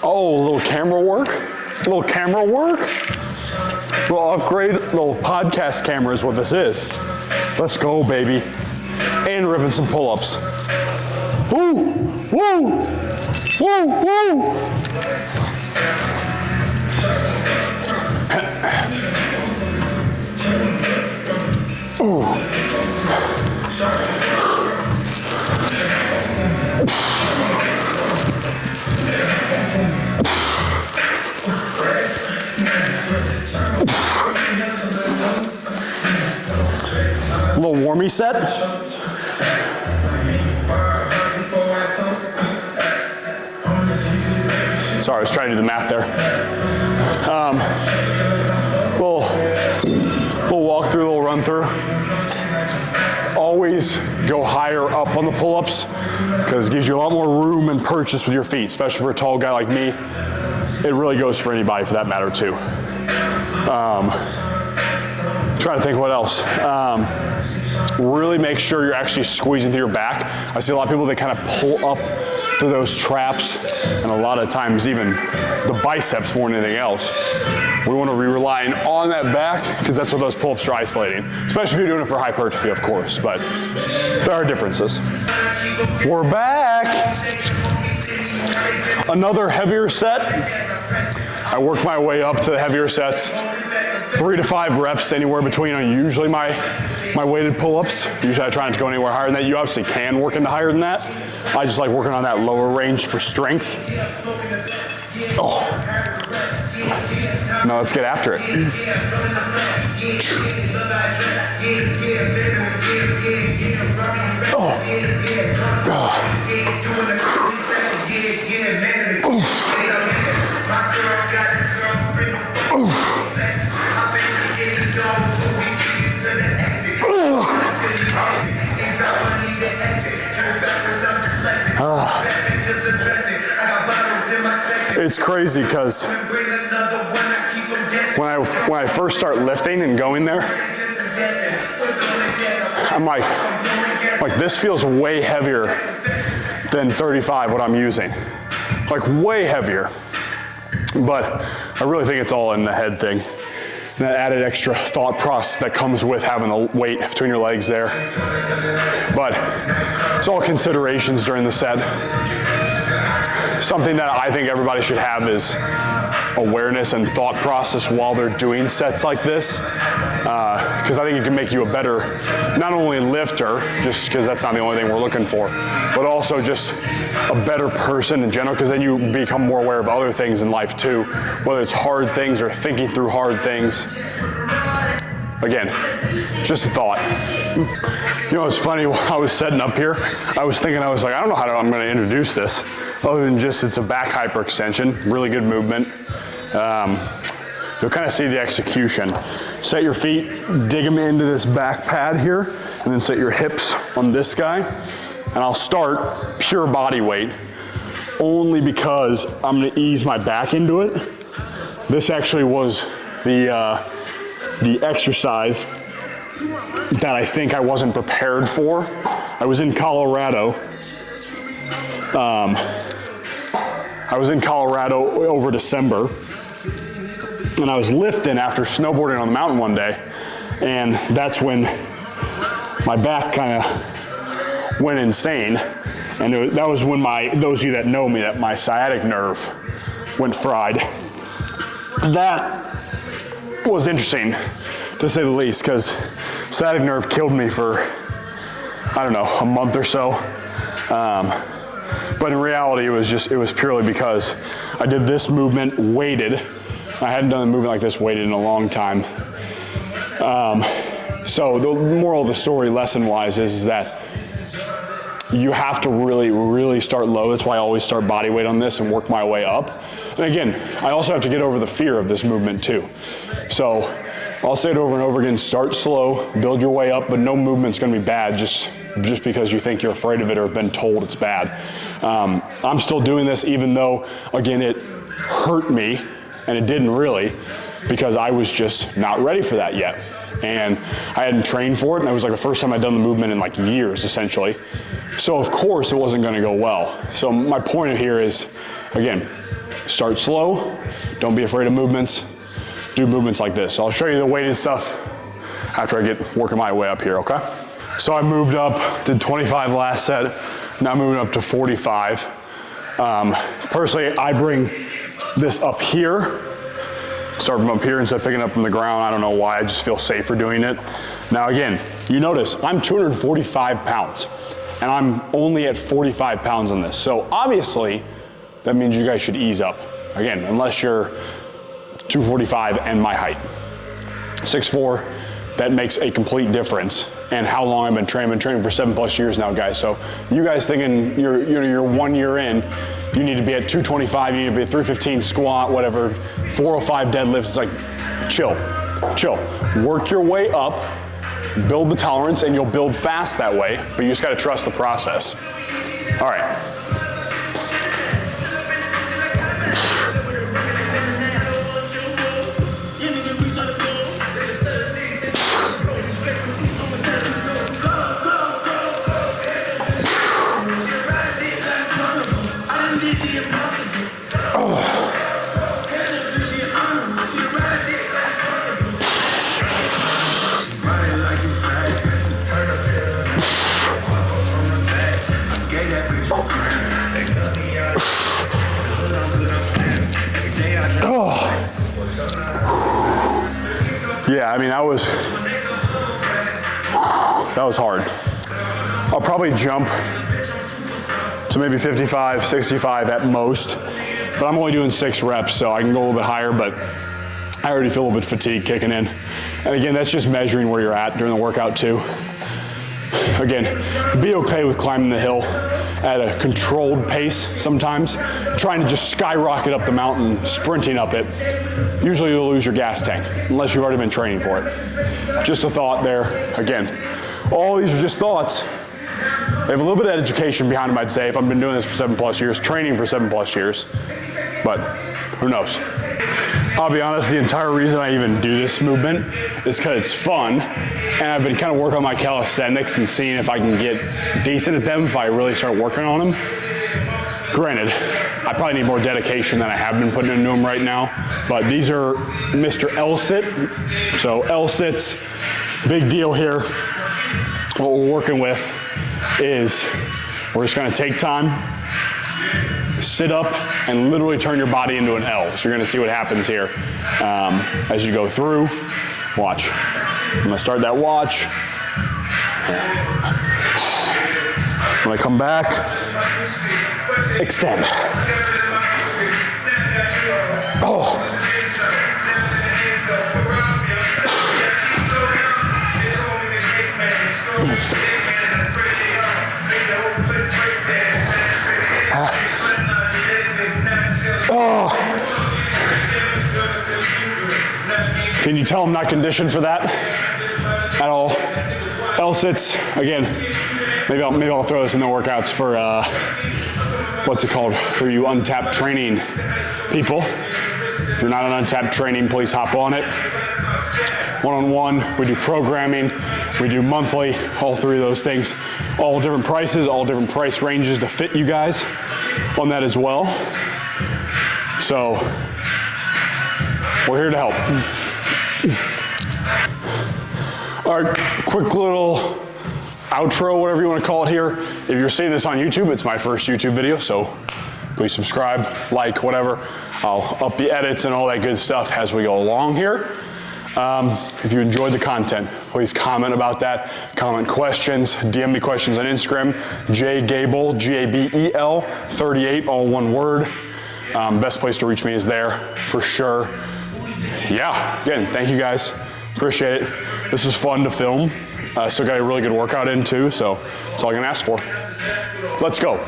Oh, a little camera work? A little camera work? A little upgrade, little podcast camera is what this is. Let's go, baby. And ripping some pull-ups. Woo! Woo! Woo! Woo! Ooh. A little warmy set. Sorry, I was trying to do the math there. We'll walk through, a little run through. Always go higher up on the pull-ups because it gives you a lot more room and purchase with your feet, especially for a tall guy like me. It really goes for anybody for that matter too. Trying to think what else. Really make sure you're actually squeezing through your back. I see a lot of people that kind of pull up through those traps, and a lot of times even the biceps more than anything else. We want to be relying on that back because that's what those pull-ups are isolating, especially if you're doing it for hypertrophy, of course, but there are differences. We're back. Another heavier set. I work my way up to the heavier sets. 3 to 5 reps, anywhere between, are usually my weighted pull-ups. Usually I try not to go anywhere higher than that. You obviously can work into higher than that. I just like working on that lower range for strength. Oh. Now let's get after it. Oh. It's crazy because when I first start lifting and going there, I'm like this feels way heavier than 35 what I'm using, like way heavier. But I really think it's all in the head thing. And that added extra thought process that comes with having the weight between your legs there. But it's all considerations during the set. Something that I think everybody should have is awareness and thought process while they're doing sets like this. Because I think it can make you a better, not only lifter, just because that's not the only thing we're looking for, but also just a better person in general, because then you become more aware of other things in life too, whether it's hard things or thinking through hard things. Again, just a thought. You know, it's funny, while I was setting up here, I was thinking, I was like, I don't know how I'm going to introduce this, other than just it's a back hyperextension, really good movement. You'll kind of see the execution. Set your feet, dig them into this back pad here, and then set your hips on this guy. And I'll start pure body weight, only because I'm gonna ease my back into it. This actually was the exercise that I think I wasn't prepared for. I was in Colorado. Over December, and I was lifting after snowboarding on the mountain one day, and that's when my back kind of went insane, and that was when those of you that know me, that my sciatic nerve went fried. That was interesting, to say the least, because sciatic nerve killed me for, I don't know, a month or so. But in reality, it was purely because I did this movement weighted. I hadn't done a movement like this weighted in a long time. So the moral of the story, lesson-wise, is that you have to really, really start low. That's why I always start body weight on this and work my way up. And again, I also have to get over the fear of this movement too. So I'll say it over and over again, start slow, build your way up, but no movement's gonna be bad just because you think you're afraid of it or have been told it's bad. I'm still doing this even though, again, it hurt me, and it didn't really, because I was just not ready for that yet. And I hadn't trained for it, and it was like the first time I'd done the movement in like years, essentially. So of course it wasn't gonna go well. So my point here is, again, Start slow, don't be afraid of movements. Do movements like this. So I'll show you the weighted stuff after I get working my way up here, okay? So I moved up, did 25 last set, now moving up to 45. Personally, I bring this up here, start from up here instead of picking up from the ground. I don't know why, I just feel safer doing it. Now again, you notice I'm 245 pounds and I'm only at 45 pounds on this. So obviously, that means you guys should ease up. Again, unless you're 245 and my height. 6'4", that makes a complete difference. And how long I've been training for 7+ years now, guys. So you guys thinking you're 1 year in, you need to be at 225, you need to be at 315 squat, whatever, 405 deadlift. It's like, chill. Work your way up, build the tolerance, and you'll build fast that way, but you just gotta trust the process. All right. Yeah, I mean, that was hard. I'll probably jump to maybe 55, 65 at most, but I'm only doing 6 reps, so I can go a little bit higher, but I already feel a little bit fatigued kicking in. And again, that's just measuring where you're at during the workout too. Again, be okay with climbing the hill at a controlled pace sometimes. Trying to just skyrocket up the mountain, sprinting up it, usually you'll lose your gas tank, unless you've already been training for it. Just a thought there. Again, all these are just thoughts. They have a little bit of education behind them, I'd say, if I've been doing this for 7+ years, training for 7+ years, but who knows? I'll be honest, the entire reason I even do this movement is because it's fun, and I've been kind of working on my calisthenics and seeing if I can get decent at them if I really start working on them. Granted, I probably need more dedication than I have been putting into them right now, but these are Mr. L-sit. So L-sits, big deal here. What we're working with is we're just gonna take time, sit up, and literally turn your body into an L. So you're gonna see what happens here as you go through. Watch. I'm gonna start that watch. When I come back, extend. Oh. Oh. Can you tell I'm not conditioned for that at all? L-sits, again, maybe I'll throw this in the workouts for, what's it called, for you untapped training people. If you're not on untapped training, please hop on it. One-on-one, we do programming, we do monthly, all 3 of those things. All different prices, all different price ranges to fit you guys on that as well. So, we're here to help. All right, quick little outro, whatever you want to call it here. If you're seeing this on YouTube, it's my first YouTube video, so please subscribe, like, whatever. I'll up the edits and all that good stuff as we go along here. If you enjoyed the content, please comment about that. Comment questions, DM me questions on Instagram, jgabel, G-A-B-E-L, 38, all one word. Best place to reach me is there, for sure. Yeah, again, thank you guys. Appreciate it. This was fun to film. Still got a really good workout in too, so that's all I can ask for. Let's go.